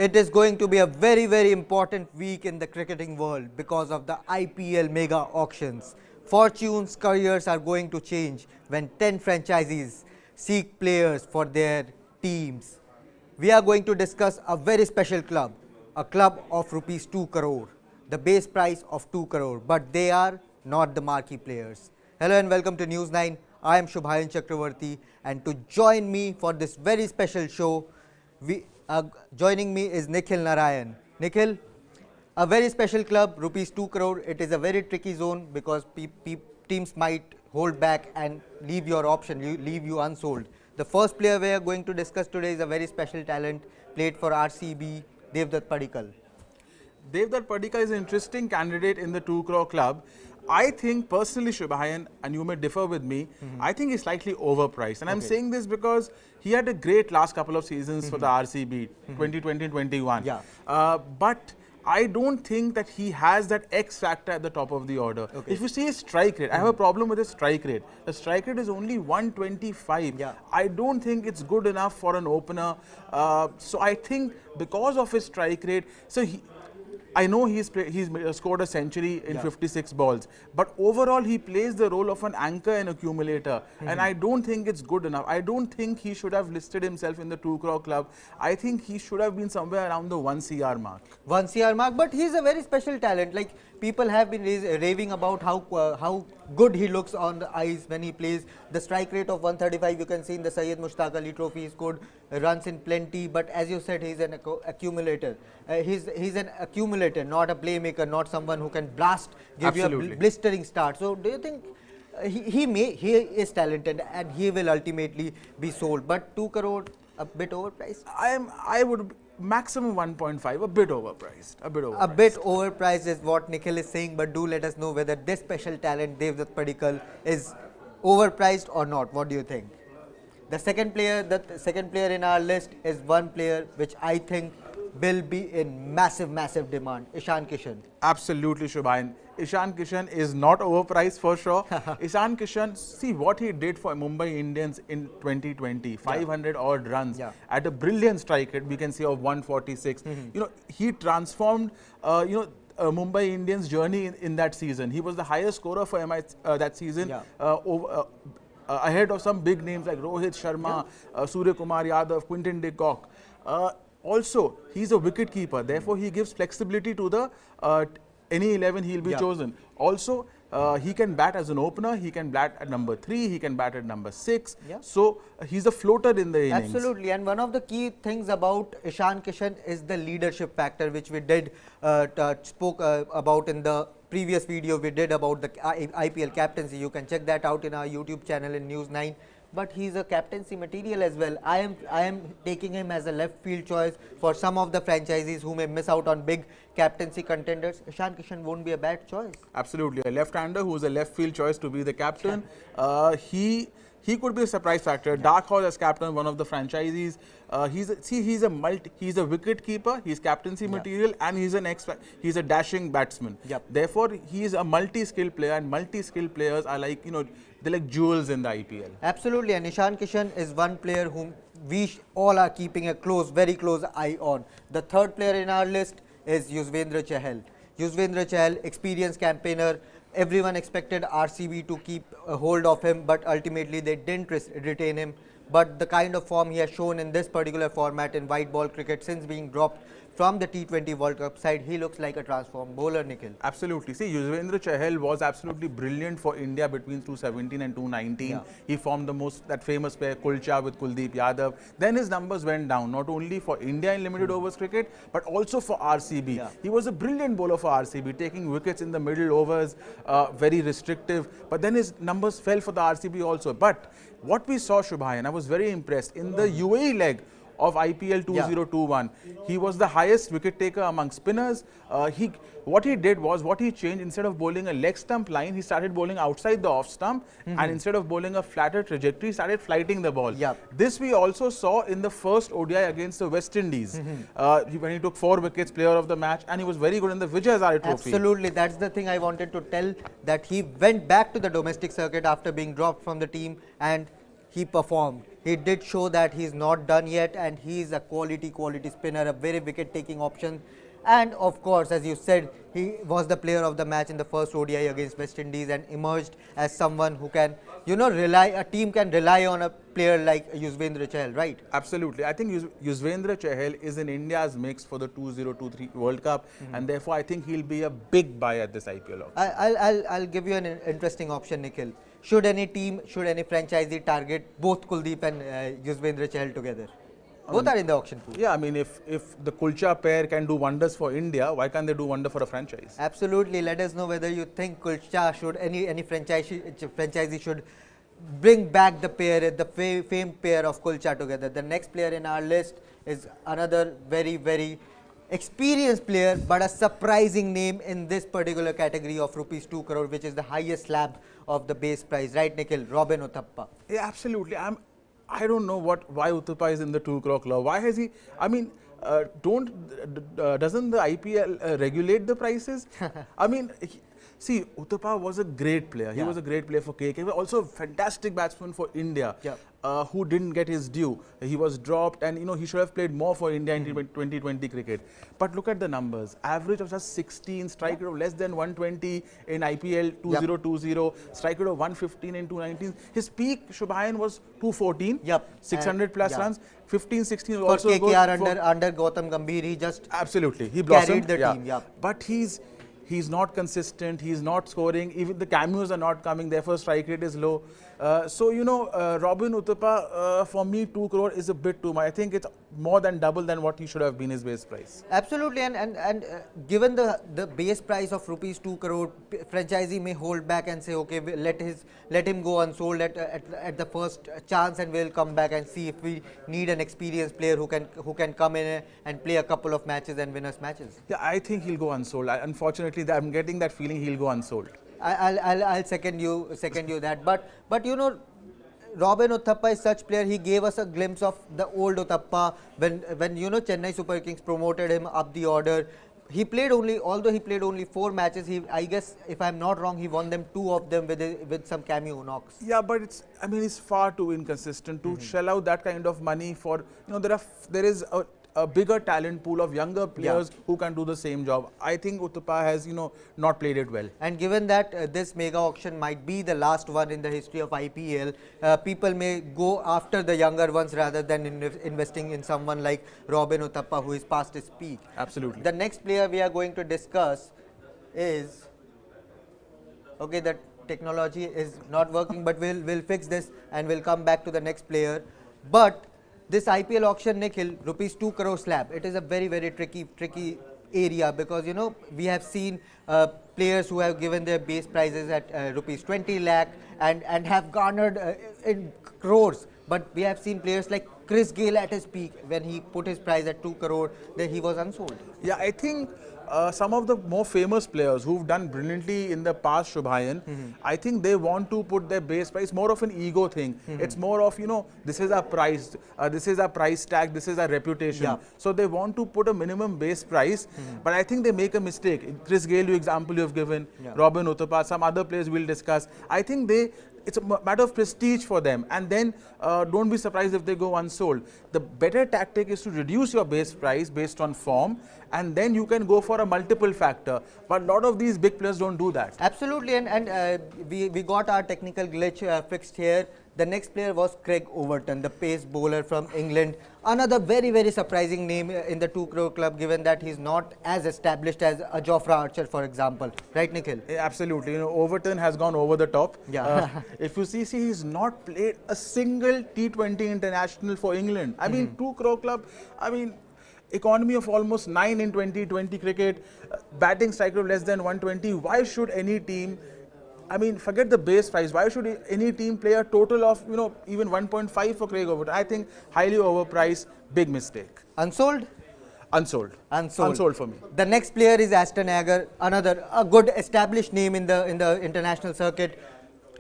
It is going to be a very, very important week in the cricketing world because of the IPL Mega Auctions. Fortunes, careers are going to change when 10 franchisees seek players for their teams. We are going to discuss a very special club, a club of rupees 2 crore, the base price of 2 crore, but they are not the marquee players. Hello and welcome to News 9. I am Shubhayan Chakravarti, and to join me for this very special show, joining me is Nikhil Narayan. Nikhil, a very special club, rupees 2 crore. It is a very tricky zone because teams might hold back and leave your option, leave you unsold. The first player we are going to discuss today is a very special talent, played for RCB, DEVDUTT PADIKKAL. DEVDUTT PADIKKAL is an interesting candidate in the 2 crore club. I think personally, Shubhayan, and you may differ with me, I think he's slightly overpriced. And I'm saying this because he had a great last couple of seasons for the RCB, 2020-21. Yeah. But I don't think that he has that X factor at the top of the order. If you see his strike rate, I have a problem with his strike rate. The strike rate is only 125. Yeah. I don't think it's good enough for an opener. So I think because of his strike rate, I know he's scored a century in 56 balls, but overall he plays the role of an anchor and accumulator, and I don't think it's good enough. I don't think he should have listed himself in the 2 crore club. I think he should have been somewhere around the 1 CR mark. 1 CR mark, but he's a very special talent. Like, people have been raving about how good he looks on the ice when he plays. The strike rate of 135, you can see in the Syed Mushtaq Ali Trophy. He scored runs in plenty, but as you said, he's an accumulator. He's an accumulator, not a playmaker, not someone who can blast, give you a blistering start. So do you think he is talented and he will ultimately be sold, but 2 crore a bit overpriced? I would maximum 1.5, a bit overpriced. A bit overpriced is what Nikhil is saying, but do let us know whether this special talent DEVDUTT PADIKKAL is overpriced or not. What do you think? The second player in our list is one player which I think will be in massive demand, Ishan Kishan. Absolutely, Shubhayan. Ishan Kishan is not overpriced for sure. Ishan Kishan, see what he did for Mumbai Indians in 2020, 500 odd runs at a brilliant strike rate, we can say, of 146. You know, he transformed, Mumbai Indians' journey in that season. He was the highest scorer for MI that season, ahead of some big names like Rohit Sharma, Surya Kumar Yadav, Quinton de Kock. Also, he's a wicket keeper, therefore he gives flexibility to the any 11 he'll be chosen. Also, he can bat as an opener, he can bat at number 3, he can bat at number 6. So he's a floater in the innings. Absolutely, and one of the key things about Ishan Kishan is the leadership factor, which we did spoke about in the previous video we did about the IPL captaincy. You can check that out in our YouTube channel in News 9. But he's a captaincy material as well. I am taking him as a left field choice for some of the franchisees who may miss out on big captaincy contenders. Ishan Kishan won't be a bad choice. Absolutely, a left-hander who's a left field choice to be the captain. He could be a surprise factor. Dark horse as captain, one of the franchisees. He's a wicket keeper. He's captaincy material, and he's a dashing batsman. Therefore, he's a multi-skilled player, and multi-skilled players are like, they're like jewels in the IPL. Absolutely, and Ishan Kishan is one player whom we all are keeping a very close eye on. The third player in our list is Yuzvendra Chahal. Yuzvendra Chahal, experienced campaigner. Everyone expected RCB to keep a hold of him, but ultimately they didn't retain him. But the kind of form he has shown in this particular format in white ball cricket since being dropped from the T20 World Cup side, he looks like a transformed bowler, Nikhil. Absolutely. See, Yuzvendra Chahal was absolutely brilliant for India between 2017 and 2019. He formed that famous pair, Kulcha with Kuldeep Yadav. Then his numbers went down, not only for India in limited overs cricket, but also for RCB. He was a brilliant bowler for RCB, taking wickets in the middle overs, very restrictive. But then his numbers fell for the RCB also. But what we saw, Shubhayan, I was very impressed. In the UAE leg of IPL 2021, he was the highest wicket taker among spinners. What he did was, what he changed, instead of bowling a leg stump line, he started bowling outside the off stump, and instead of bowling a flatter trajectory, he started flighting the ball. This we also saw in the first ODI against the West Indies, when he took 4 wickets, player of the match, and he was very good in the Vijay Hazare Trophy. Absolutely, that's the thing I wanted to tell, that he went back to the domestic circuit after being dropped from the team, and he performed. He did show that he's not done yet, and he's a quality spinner, a very wicket-taking option. And of course, as you said, he was the player of the match in the first ODI against West Indies and emerged as someone who can, a team can rely on a player like Yuzvendra Chahal, right? Absolutely. I think Yuzvendra Chahal is in India's mix for the 2023 World Cup, and therefore I think he'll be a big buy at this IPL auction. I'll give you an interesting option, Nikhil. Should any team, should any franchisee target both Kuldeep and Yuzvendra Chahal together? Both are in the auction pool. Yeah, I mean, if the Kulcha pair can do wonders for India, why can't they do wonder for a franchise? Absolutely. Let us know whether you think Kulcha should, any franchisee should bring back the pair, the famed pair of Kulcha together. The next player in our list is another very experienced player, but a surprising name in this particular category of rupees 2 crore, which is the highest slab of the base price, right, Nikhil? Robin Uthappa. Yeah, absolutely. I don't know why Uthappa is in the 2 crore club. Why has he? I mean, doesn't the IPL regulate the prices? I mean, see, Uthappa was a great player. He was a great player for KK. He was also a fantastic batsman for India, who didn't get his due. He was dropped, and he should have played more for India in 2020 cricket. But look at the numbers: average of just 16, strike rate of less than 120 in IPL 2020, strike rate of 115 in 2019. His peak Shubhayan was 214, 600 plus runs. 15, 16 for also KKR good under Gautam Gambhir. He just he blossomed. Carried the team. But he's not consistent, he's not scoring, even the cameos are not coming, therefore strike rate is low. Robin Uthappa, for me 2 crore is a bit too much. I think it's more than double than what he should have been his base price. Absolutely, and given the base price of rupees 2 crore, franchisee may hold back and say, okay, let him go unsold at the first chance, and we'll come back and see if we need an experienced player who can come in and play a couple of matches and win us matches. Yeah, I think he'll go unsold. Unfortunately, I'm getting that feeling he'll go unsold. I'll second you that, but Robin Uthappa is such player. He gave us a glimpse of the old Uthappa when Chennai Super Kings promoted him up the order. Although he played only 4 matches, I guess, if I'm not wrong, he won them 2 of them with some cameo knocks. Yeah, but it's far too inconsistent to shell out that kind of money for, there is a bigger talent pool of younger players who can do the same job. I think Uthappa has, not played it well. And given that this mega auction might be the last one in the history of IPL, people may go after the younger ones rather than investing in someone like Robin Uthappa, who is past his peak. Absolutely. The next player we are going to discuss is, okay, the technology is not working, but we'll fix this and we'll come back to the next player. But this IPL auction, Nikhil, rupees 2 crore slab, it is a very tricky area, because we have seen players who have given their base prices at rupees 20 lakh and have garnered in crores. But we have seen players like Chris Gayle at his peak, when he put his price at 2 crore, then he was unsold. Yeah, I think some of the more famous players who've done brilliantly in the past, Shubhayan, I think they want to put their base price, more of an ego thing. It's more of, this is our price, this is our price tag, this is our reputation. So they want to put a minimum base price, but I think they make a mistake. Chris Gayle, example you have given, Robin Uthappa, some other players we'll discuss. I think it's a matter of prestige for them, and then don't be surprised if they go unsold. The better tactic is to reduce your base price based on form, and then you can go for a multiple factor. But a lot of these big players don't do that. Absolutely, and we got our technical glitch fixed here. The next player was Craig Overton, the pace bowler from England. Another very surprising name in the 2 crore club, given that he's not as established as a Jofra Archer, for example. Right, Nikhil? Yeah, absolutely. Overton has gone over the top. Yeah. If you see, he's not played a single T20 international for England. I mean, 2 crore club, economy of almost 9 in 2020 cricket, batting strike rate of less than 120. Why should any team, forget the base price, why should any team play a total of, even 1.5 for Craig Overton? I think highly overpriced, big mistake. Unsold? Unsold. Unsold for me. The next player is Aston Agar, a good established name in the international circuit.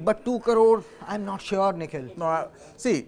But 2 crore, I'm not sure, Nikhil. No, see,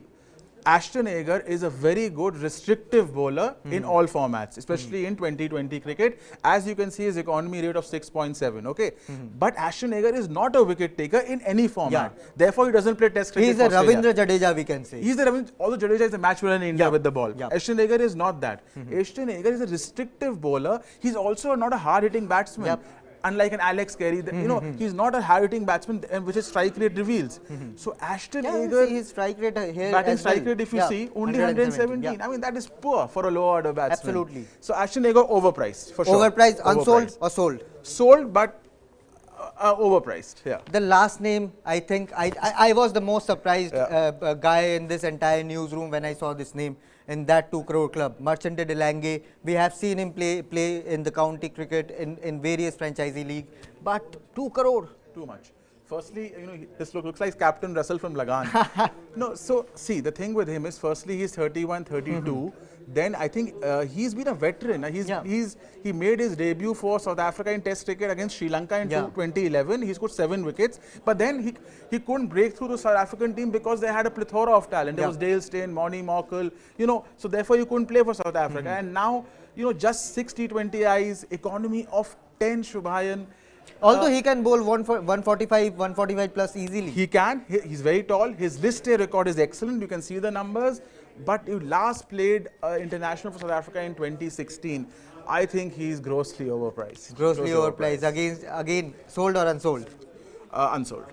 Ashton Agar is a very good restrictive bowler in all formats, especially in 2020 cricket. As you can see, his economy rate of 6.7. Okay, but Ashton Agar is not a wicket taker in any format. Therefore, he doesn't play Test cricket. He's a Ravindra Jadeja, we can say. He's the Ravindra. Although Jadeja is a match winner in India with the ball, Ashton Agar is not that. Ashton Agar is a restrictive bowler. He's also not a hard-hitting batsman. Unlike an Alex Carey, you know, he's not a hard-hitting batsman, which his strike rate reveals. So Ashton Agar, his strike rate here batting strike rate, if you see, only 117. I mean, that is poor for a low-order batsman. Absolutely. So Ashton Agar overpriced for sure. Overpriced, unsold or sold? Sold, but overpriced. Yeah. The last name, I think, I was the most surprised guy in this entire newsroom when I saw this name. In that 2 crore club, Merchant de Lange. We have seen him play in the county cricket in various franchisee league, but 2 crore. Too much. Firstly, you know, this looks like Captain Russell from Lagan. No, so see, the thing with him is, firstly, he's 31, 32. Then I think he's been a veteran. He made his debut for South Africa in Test cricket against Sri Lanka in 2011. He scored 7 wickets, but then he couldn't break through the South African team because they had a plethora of talent. There was Dale Steyn, Moni Markle, you know, so therefore you couldn't play for South Africa. And now, you know, just 60 T20Is, economy of 10 Shubhayan. Although he can bowl 145 plus easily. He can. He's very tall. His list A record is excellent. You can see the numbers. But he last played international for South Africa in 2016. I think he's grossly overpriced. Grossly overpriced. Again, sold or unsold? Unsold.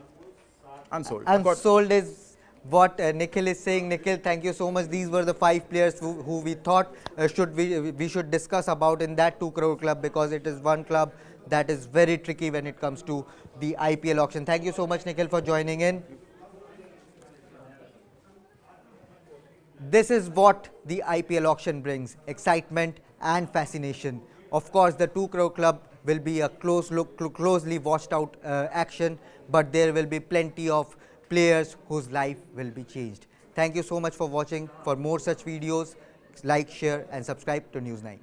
Unsold. Unsold is what Nikhil is saying. Nikhil, thank you so much. These were the 5 players who we thought we should discuss about in that 2 crore club, because it is one club that is very tricky when it comes to the IPL auction. Thank you so much, Nikhil, for joining in. This is what the IPL auction brings: excitement and fascination. Of course, the 2 crore club will be a closely watched out action, but there will be plenty of players whose life will be changed. Thank you so much for watching. For more such videos, like, share and subscribe to News 9.